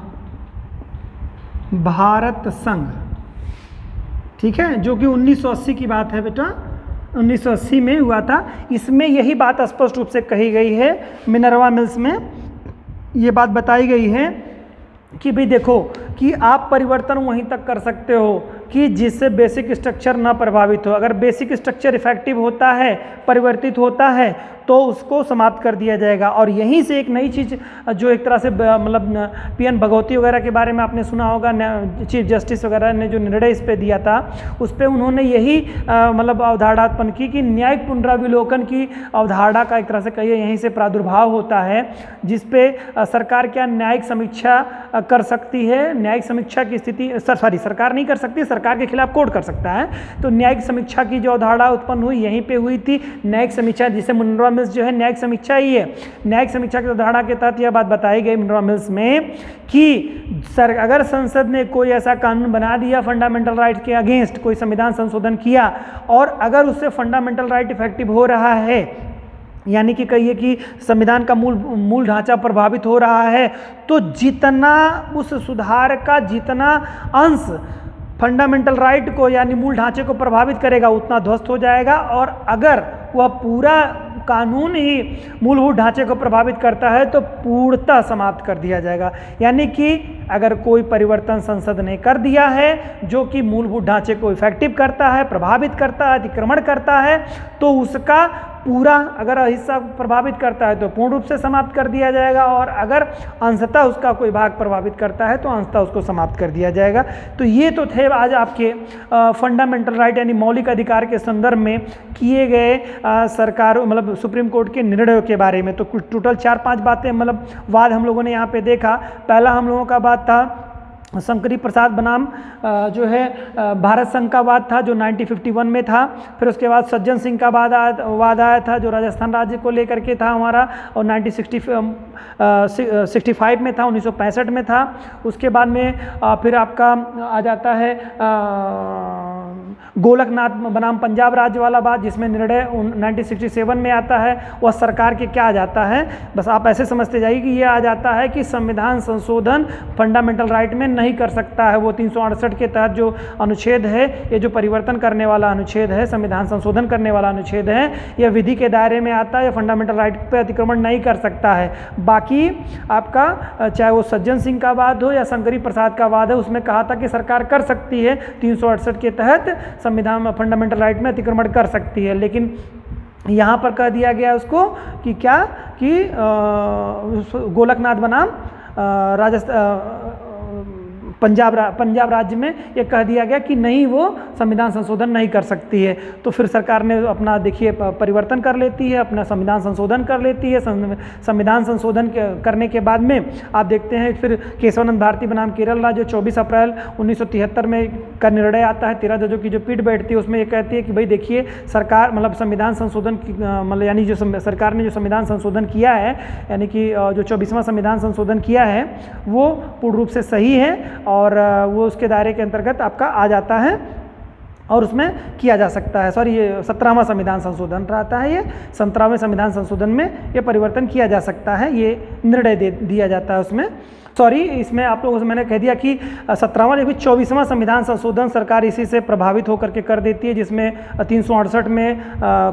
A: भारत संघ, ठीक है, जो कि 1980 की बात है बेटा, 1980 में हुआ था। इसमें यही बात स्पष्ट रूप से कही गई है, मिनर्वा मिल्स में ये बात बताई गई है कि भाई देखो कि आप परिवर्तन वहीं तक कर सकते हो कि जिससे बेसिक स्ट्रक्चर ना प्रभावित हो। अगर बेसिक स्ट्रक्चर इफेक्टिव होता है, परिवर्तित होता है, तो उसको समाप्त कर दिया जाएगा। और यहीं से एक नई चीज़ जो एक तरह से मतलब पीएन भगवती वगैरह के बारे में आपने सुना होगा, चीफ जस्टिस वगैरह ने जो निर्णय इस पे दिया था, उस पर उन्होंने यही मतलब अवधारणा उत्पन्न की कि न्यायिक पुनरावलोकन की अवधारणा का एक तरह से कहिए यहीं से प्रादुर्भाव होता है, जिसपे सरकार क्या न्यायिक समीक्षा कर सकती है। न्यायिक समीक्षा की स्थिति सरकार नहीं कर सकती, सरकार के खिलाफ कोर्ट कर सकता है। तो न्यायिक समीक्षा की जो अवधारणा उत्पन्न हुई यहीं पे हुई थी। न्यायिक समीक्षा, जिसे मुनरो मिल्स जो है न्यायिक समीक्षा ही है। न्यायिक समीक्षा की अवधारणा के तहत यह बात बताई गई मुनरो मिल्स में कि अगर संसद ने कोई ऐसा कानून बना दिया फंडामेंटल राइट के अगेंस्ट, कोई संविधान संशोधन किया और अगर उससे फंडामेंटल राइट इफेक्टिव हो रहा है, यानी कि कहिए कि संविधान का मूल ढांचा प्रभावित हो रहा है, तो जितना उस सुधार का जितना अंश फंडामेंटल राइट को यानी मूल ढांचे को प्रभावित करेगा उतना ध्वस्त हो जाएगा, और अगर वह पूरा कानून ही मूलभूत ढांचे को प्रभावित करता है तो पूर्णतः समाप्त कर दिया जाएगा। यानी कि अगर कोई परिवर्तन संसद ने कर दिया है जो कि मूलभूत ढांचे को इफेक्टिव करता है, प्रभावित करता है, अतिक्रमण करता है, तो उसका पूरा अगर हिस्सा प्रभावित करता है तो पूर्ण रूप से समाप्त कर दिया जाएगा, और अगर अंशतः उसका कोई भाग प्रभावित करता है तो अंशतः उसको समाप्त कर दिया जाएगा। तो ये तो थे आज आपके फंडामेंटल राइट यानी मौलिक अधिकार के संदर्भ में किए गए सरकार मतलब सुप्रीम कोर्ट के निर्णयों के बारे में। तो कुछ टोटल 4-5 बातें मतलब वाद हम लोगों ने यहाँ पे देखा। पहला हम लोगों का बात था शंकरी प्रसाद बनाम जो है भारत संघ का वाद था जो 1951 में था। फिर उसके बाद सज्जन सिंह का वाद आया था जो राजस्थान राज्य को लेकर के था हमारा, और 1965 में था, 1965 में था। उसके बाद में फिर आपका आ जाता है गोलकनाथ बनाम पंजाब राज्य वाला बात, जिसमें निर्णय 1967 में आता है। वह सरकार के क्या आ जाता है, बस आप ऐसे समझते जाइए कि ये आ जाता है कि संविधान संशोधन फंडामेंटल राइट में नहीं कर सकता है। वो 368 के तहत जो अनुच्छेद है, ये जो परिवर्तन करने वाला अनुच्छेद है, संविधान संशोधन करने वाला अनुच्छेद है, यह विधि के दायरे में आता है, या फंडामेंटल राइट पर अतिक्रमण नहीं कर सकता है। बाकी आपका चाहे वो सज्जन सिंह का वाद हो या शंकरी प्रसाद का वाद है, उसमें कहा था कि सरकार कर सकती है 368 के तहत संविधान में फंडामेंटल राइट में अतिक्रमण कर सकती है। लेकिन यहाँ पर कह दिया गया उसको कि क्या कि गोलकनाथ बनाम पंजाब राज्य में ये कह दिया गया कि नहीं, वो संविधान संशोधन नहीं कर सकती है। तो फिर सरकार ने अपना देखिए परिवर्तन कर लेती है, अपना संविधान संशोधन कर लेती है। संविधान संशोधन करने के बाद में आप देखते हैं फिर केशवानंद भारती बनाम केरल राज्य 24 अप्रैल 1973 में का निर्णय आता है। 13 जजों की जो पीठ बैठती है उसमें ये कहती है कि भाई देखिए सरकार मतलब संविधान संशोधन मतलब यानी जो सरकार ने जो संविधान संशोधन किया है, यानी कि जो 24वां संविधान संशोधन किया है वो पूर्ण रूप से सही है और वो उसके दायरे के अंतर्गत आपका आ जाता है और उसमें किया जा सकता है। सॉरी, ये 17वां संविधान संशोधन रहता है, ये 17वें संविधान संशोधन में ये परिवर्तन किया जा सकता है, ये निर्णय दिया जाता है उसमें। सॉरी, इसमें आप लोगों से मैंने कह दिया कि 17वां लेकिन 24वां संविधान संशोधन सरकार इसी से प्रभावित होकर के कर देती है, जिसमें 368 में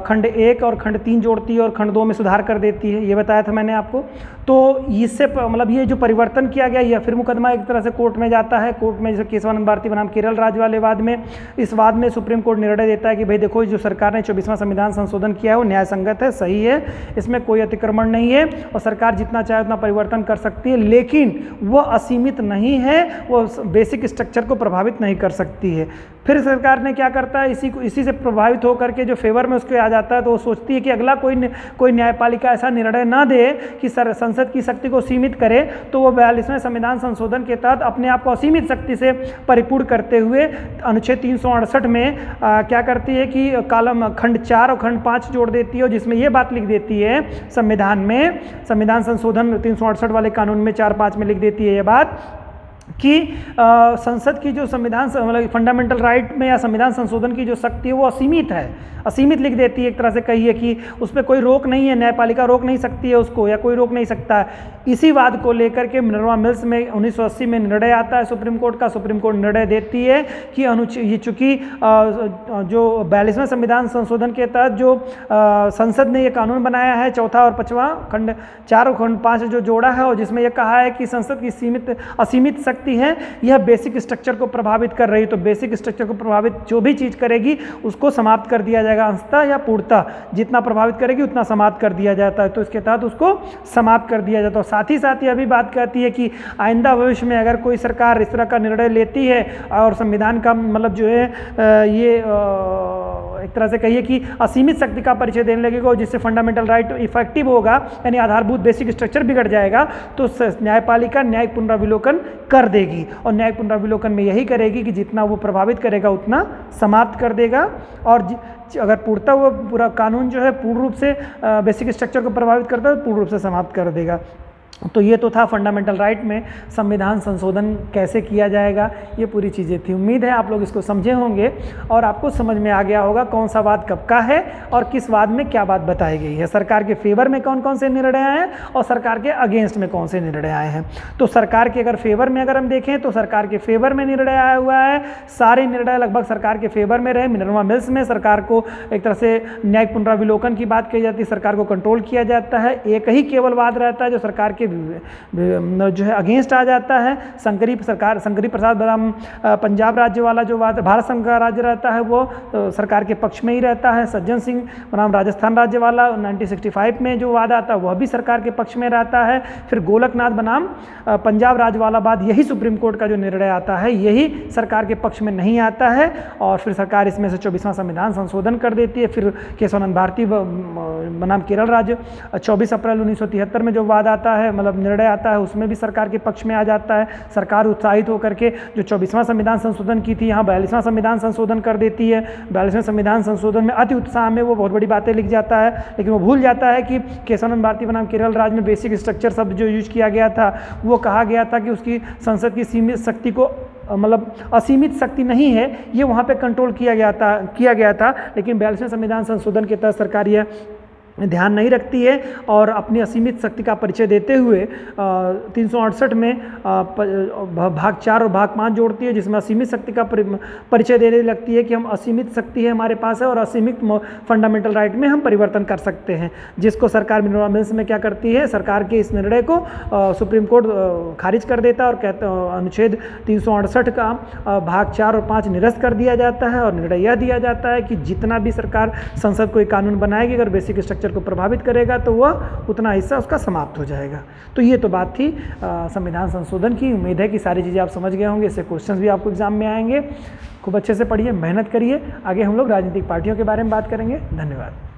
A: खंड 1 और खंड 3 जोड़ती है और खंड 2 में सुधार कर देती है, ये बताया था मैंने आपको। तो इससे मतलब ये जो परिवर्तन किया गया या फिर मुकदमा एक तरह से कोर्ट में जाता है। कोर्ट में जैसे केशवानंद भारती बनाम केरल राज्य वाले वाद में, इस वाद में सुप्रीम कोर्ट निर्णय देता है कि भाई देखो जो सरकार ने 24वां संविधान संशोधन किया है वो न्याय संगत है, सही है, इसमें कोई अतिक्रमण नहीं है और सरकार जितना चाहे उतना परिवर्तन कर सकती है, लेकिन वो असीमित नहीं है, वो बेसिक स्ट्रक्चर को प्रभावित नहीं कर सकती है। फिर सरकार ने क्या करता है, इसी से प्रभावित होकर के जो फेवर में उसके आ जाता है, तो वो सोचती है कि अगला कोई न्यायपालिका ऐसा निर्णय ना दे कि संसद की शक्ति को सीमित करे, तो वो 42वें संविधान संशोधन के तहत अपने आप को असीमित शक्ति से परिपूर्ण करते हुए अनुच्छेद 368 में क्या करती है कि कॉलम खंड 4 और खंड 5 जोड़ देती है, मतलब ये बात लिख देती है संविधान में, संविधान संशोधन 368 वाले कानून में 4-5 में लिख देती है ये बात कि संसद की जो संविधान मतलब फंडामेंटल राइट में या संविधान संशोधन की जो शक्ति है वो असीमित है, असीमित लिख देती है। एक तरह से कहिए कि उस पर कोई रोक नहीं है, न्यायपालिका रोक नहीं सकती है उसको या कोई रोक नहीं सकता है। इसी बात को लेकर के मिनर्वा मिल्स में 1980 में निर्णय आता है सुप्रीम कोर्ट का। सुप्रीम कोर्ट निर्णय देती है कि ये चूँकि जो 42वें संविधान संशोधन के तहत जो संसद ने ये कानून बनाया है, चौथा और 5वां खंड 4 और खंड 5 जो जोड़ा है और जिसमें यह कहा है कि संसद की असीमित शक्ति है, यह बेसिक स्ट्रक्चर को प्रभावित कर रही, तो बेसिक स्ट्रक्चर को प्रभावित जो भी चीज़ करेगी उसको समाप्त कर दिया जाएगा, अंशतः या पूर्णतः, जितना प्रभावित करेगी उतना समाप्त कर दिया जाता है, तो इसके तहत उसको समाप्त कर दिया जाता है। साथ ही साथ यह भी बात कहती है कि आइंदा भविष्य में अगर कोई सरकार इस तरह का निर्णय लेती है और संविधान का मतलब जो है ये एक तरह से कहिए कि असीमित शक्ति का परिचय देने लगेगा, और जिससे फंडामेंटल राइट इफेक्टिव होगा, यानी आधारभूत बेसिक स्ट्रक्चर बिगड़ जाएगा, तो न्यायपालिका न्यायिक पुनरावलोकन कर देगी, और न्यायिक पुनरावलोकन में यही करेगी कि जितना वो प्रभावित करेगा उतना समाप्त कर देगा, और अगर पूर्णतः वो पूरा कानून जो है पूर्ण रूप से बेसिक स्ट्रक्चर को प्रभावित करता है तो पूर्ण रूप से समाप्त कर देगा। तो ये तो था फंडामेंटल राइट में संविधान संशोधन कैसे किया जाएगा, ये पूरी चीज़ें थी। उम्मीद है आप लोग इसको समझे होंगे और आपको समझ में आ गया होगा कौन सा वाद कब का है और किस वाद में क्या बात बताई गई है, सरकार के फेवर में कौन कौन से निर्णय आए हैं और सरकार के अगेंस्ट में कौन से निर्णय आए हैं। तो सरकार के अगर फेवर में अगर हम देखें तो सरकार के फेवर में निर्णय आया हुआ है, सारे निर्णय लगभग सरकार के फेवर में रहे। मिनर्वा मिल्स में सरकार को एक तरह से न्यायिक पुनरावलोकन की बात कही जाती है, सरकार को कंट्रोल किया जाता है। एक ही केवल वाद रहता है जो सरकार के जो है अगेंस्ट आ जाता है। शंकरी प्रसाद बनाम पंजाब राज्य वाला जो वाद भारत संघ का राज्य रहता है वो सरकार के पक्ष में ही रहता है। सज्जन सिंह बनाम राजस्थान राज्य वाला 1965 में जो वाद आता है वह भी सरकार के पक्ष में रहता है। फिर गोलकनाथ बनाम पंजाब राज्य वाला वाद, यही सुप्रीम कोर्ट का जो निर्णय आता है यही सरकार के पक्ष में नहीं आता है, और फिर सरकार इसमें से 24वां संविधान संशोधन कर देती है। फिर केशवानंद भारती बनाम केरल राज्य 24 अप्रैल 1973 में जो वाद आता है, मतलब निर्णय आता है, उसमें भी सरकार के पक्ष में आ जाता है। सरकार उत्साहित होकर के जो 24वां संविधान संशोधन की थी यहाँ 42वां संविधान संशोधन कर देती है। 42वें संविधान संशोधन में अति उत्साह में वो बहुत बड़ी बातें लिख जाता है, लेकिन वो भूल जाता है कि केशवानंद भारती बनाम केरल राज्य में बेसिक स्ट्रक्चर शब्द जो यूज किया गया था वो कहा गया था कि उसकी संसद की सीमित शक्ति को, मतलब असीमित शक्ति नहीं है, ये वहाँ पे कंट्रोल किया गया था। लेकिन 42वें संविधान संशोधन के तहत सरकार यह ध्यान नहीं रखती है और अपनी असीमित शक्ति का परिचय देते हुए 368 में भाग 4 और भाग 5 जोड़ती है, जिसमें असीमित शक्ति का परिचय देने लगती है कि हम असीमित शक्ति है हमारे पास है और असीमित फंडामेंटल राइट में हम परिवर्तन कर सकते हैं, जिसको सरकार मिनर्वा मिल्स में क्या करती है, सरकार के इस निर्णय को सुप्रीम कोर्ट खारिज कर देता है और कहता अनुच्छेद 368 का भाग 4 और 5 निरस्त कर दिया जाता है, और निर्णय यह दिया जाता है कि जितना भी सरकार संसद कोई कानून बनाएगी अगर बेसिक स्ट्रक्चर को प्रभावित करेगा तो वह उतना हिस्सा उसका समाप्त हो जाएगा। तो ये तो बात थी संविधान संशोधन की। उम्मीद है कि सारी चीज़ें आप समझ गए होंगे, इससे क्वेश्चंस भी आपको एग्जाम में आएंगे। खूब अच्छे से पढ़िए, मेहनत करिए। आगे हम लोग राजनीतिक पार्टियों के बारे में बात करेंगे। धन्यवाद।